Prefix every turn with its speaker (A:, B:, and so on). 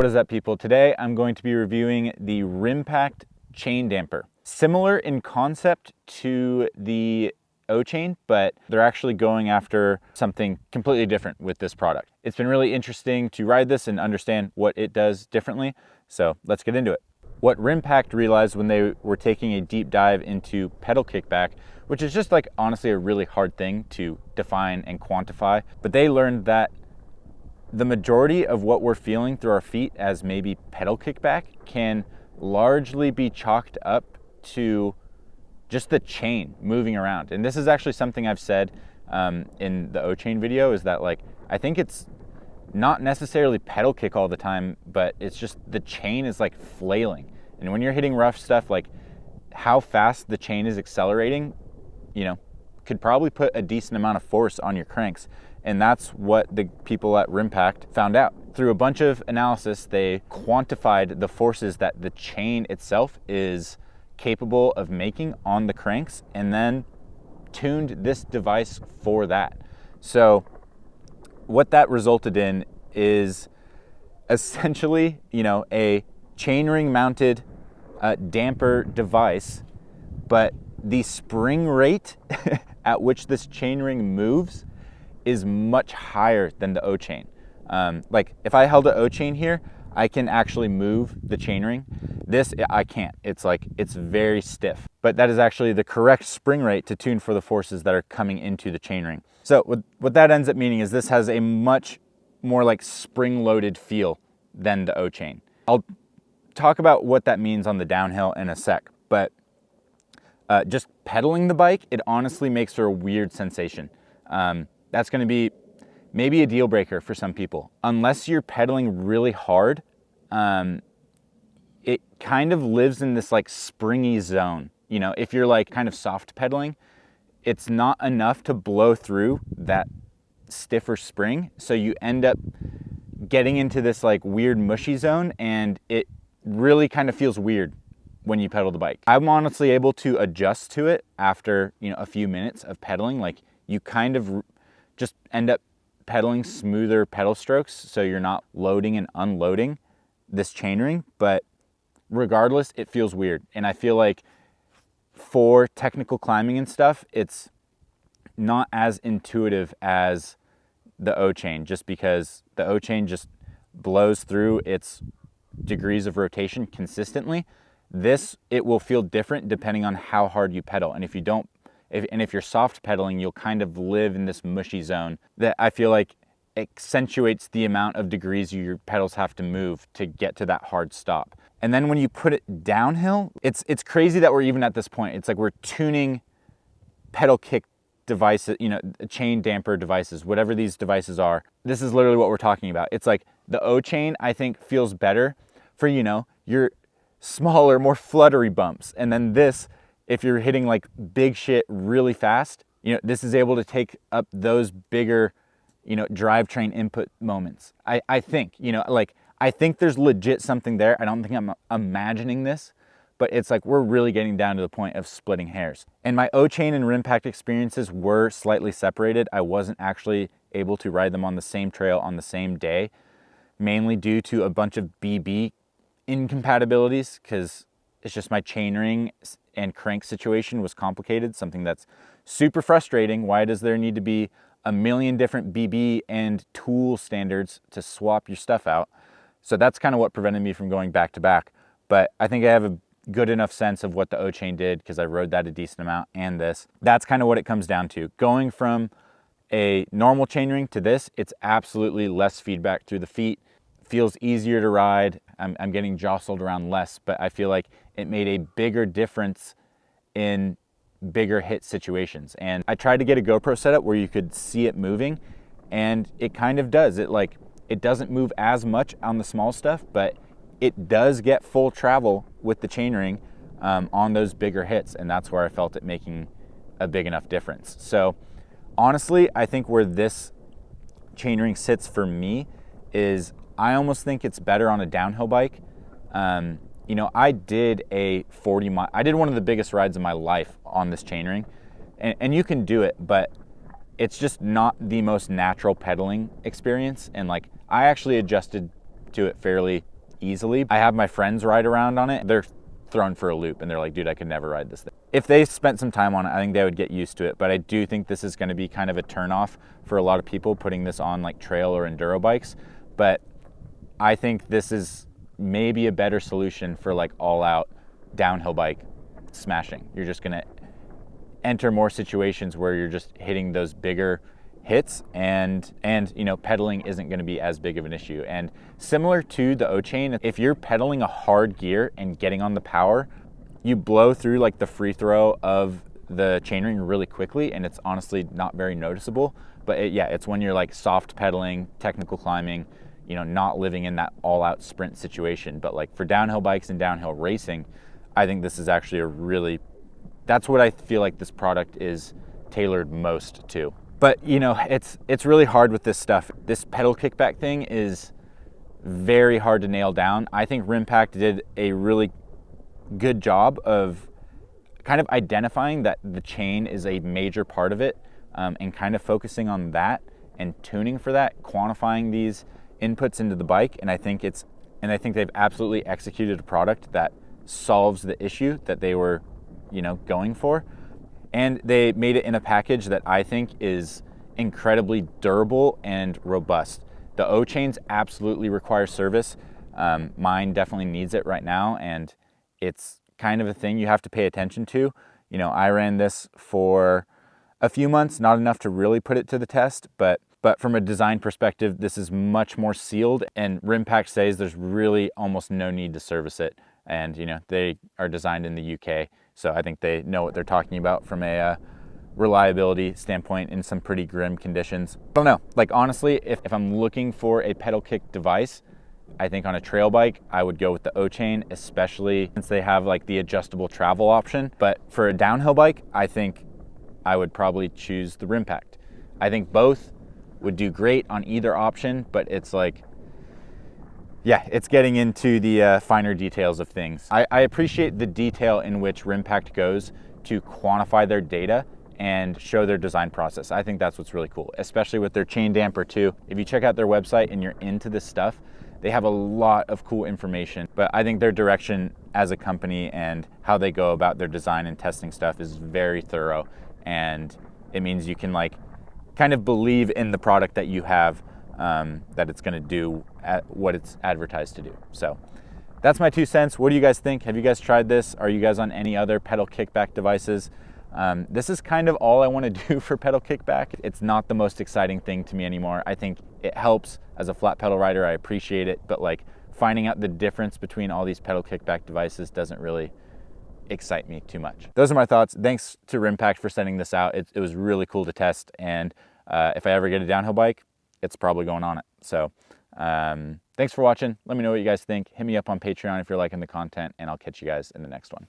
A: What is up, people? Today I'm going to be reviewing the Rimpact chain damper. Similar in concept to the O-chain, but they're actually going after something completely different with this product. It's been really interesting to ride this and understand what it does differently, so let's get into it. What Rimpact realized when they were taking a deep dive into pedal kickback, which is just like honestly a really hard thing to define and quantify, but they learned that the majority of what we're feeling through our feet as maybe pedal kickback can largely be chalked up to just the chain moving around. And this is actually something I've said in the O-chain video, is that like, I think it's not necessarily pedal kick all the time, but it's just the chain is like flailing. And when you're hitting rough stuff, like how fast the chain is accelerating, you know, could probably put a decent amount of force on your cranks. And that's what the people at Rimpact found out. Through a bunch of analysis, they quantified the forces that the chain itself is capable of making on the cranks and then tuned this device for that. So what that resulted in is essentially, you know, a chainring mounted damper device, but the spring rate at which this chainring moves is much higher than the O-chain. Like if I held an O-chain here, I can actually move the chainring. This, I can't. It's like, it's very stiff. But that is actually the correct spring rate to tune for the forces that are coming into the chainring. So what that ends up meaning is this has a much more like spring-loaded feel than the O-chain. I'll talk about what that means on the downhill in a sec, but just pedaling the bike, it honestly makes for a weird sensation. That's going to be maybe a deal breaker for some people. Unless you're pedaling really hard, it kind of lives in this like springy zone. You know, if you're like kind of soft pedaling, it's not enough to blow through that stiffer spring. So you end up getting into this like weird mushy zone, and it really kind of feels weird when you pedal the bike. I'm honestly able to adjust to it after, you know, a few minutes of pedaling. Like you kind of just end up pedaling smoother pedal strokes, so you're not loading and unloading this chainring, but regardless, it feels weird. And I feel like for technical climbing and stuff, it's not as intuitive as the O-chain, just because the O-chain just blows through its degrees of rotation consistently. This, it will feel different depending on how hard you pedal. And if you don't, if you're soft pedaling, you'll kind of live in this mushy zone that I feel like accentuates the amount of degrees your pedals have to move to get to that hard stop. And then when you put it downhill, it's crazy that we're even at this point. It's like we're tuning pedal kick devices, you know, chain damper devices, whatever these devices are. This is literally what we're talking about. It's like the O-chain, I think, feels better for, you know, your smaller, more fluttery bumps. And then this, if you're hitting like big shit really fast, you know, this is able to take up those bigger, you know, drivetrain input moments. I think, you know, like, I think there's legit something there. I don't think I'm imagining this, but it's like we're really getting down to the point of splitting hairs. And my O-chain and Rimpact experiences were slightly separated. I wasn't actually able to ride them on the same trail on the same day, mainly due to a bunch of BB incompatibilities, because it's just my chainring and crank situation was complicated, something that's super frustrating. Why does there need to be a million different BB and tool standards to swap your stuff out? So that's kind of what prevented me from going back to back. But I think I have a good enough sense of what the O-chain did, because I rode that a decent amount, and this. That's kind of what it comes down to. Going from a normal chainring to this, it's absolutely less feedback through the feet. Feels easier to ride. I'm getting jostled around less, but I feel like it made a bigger difference in bigger hit situations. And I tried to get a GoPro setup where you could see it moving, and it kind of does. It doesn't move as much on the small stuff, but it does get full travel with the chainring on those bigger hits, and that's where I felt it making a big enough difference. So honestly, I think where this chainring sits for me is I almost think it's better on a downhill bike. You know, I did a 40 mile, I did one of the biggest rides of my life on this chainring, and you can do it, but it's just not the most natural pedaling experience. And like, I actually adjusted to it fairly easily. I have my friends ride around on it. They're thrown for a loop and they're like, dude, I could never ride this thing. If they spent some time on it, I think they would get used to it. But I do think this is going to be kind of a turnoff for a lot of people putting this on like trail or enduro bikes. But I think this is maybe a better solution for like all out downhill bike smashing. You're just going to enter more situations where you're just hitting those bigger hits, and you know, pedaling isn't going to be as big of an issue. And similar to the O-chain, if you're pedaling a hard gear and getting on the power, you blow through like the free throw of the chainring really quickly, and it's honestly not very noticeable. But it's when you're like soft pedaling, technical climbing, you know, not living in that all-out sprint situation. But like for downhill bikes and downhill racing, I think this is actually that's what I feel like this product is tailored most to. But you know, it's really hard with this stuff. This pedal kickback thing is very hard to nail down. I think Rimpact did a really good job of kind of identifying that the chain is a major part of it, and kind of focusing on that and tuning for that, quantifying these inputs into the bike. And I think they've absolutely executed a product that solves the issue that they were, you know, going for. And they made it in a package that I think is incredibly durable and robust. The O-chains absolutely require service. Mine definitely needs it right now, and it's kind of a thing you have to pay attention to. You know, I ran this for a few months, not enough to really put it to the test, but from a design perspective, this is much more sealed, and Rimpact says there's really almost no need to service it. And you know, they are designed in the UK, so I think they know what they're talking about from a reliability standpoint in some pretty grim conditions. I don't know, like honestly, if I'm looking for a pedal kick device, I think on a trail bike, I would go with the O-chain, especially since they have like the adjustable travel option. But for a downhill bike, I think I would probably choose the Rimpact. I think both would do great on either option, but it's like, yeah, it's getting into the finer details of things. I appreciate the detail in which Rimpact goes to quantify their data and show their design process. I think that's what's really cool, especially with their chain damper too. If you check out their website and you're into this stuff, they have a lot of cool information. But I think their direction as a company and how they go about their design and testing stuff is very thorough. And it means you can like kind of believe in the product that you have, that it's going to do what it's advertised to do. So that's my 2 cents. What do you guys think? Have you guys tried this? Are you guys on any other pedal kickback devices? This is kind of all I want to do for pedal kickback. It's not the most exciting thing to me anymore. I think it helps as a flat pedal rider. I appreciate it, but like finding out the difference between all these pedal kickback devices doesn't really excite me too much. Those are my thoughts. Thanks to Rimpact for sending this out. It was really cool to test, and if I ever get a downhill bike, it's probably going on it. So thanks for watching. Let me know what you guys think. Hit me up on Patreon if you're liking the content, and I'll catch you guys in the next one.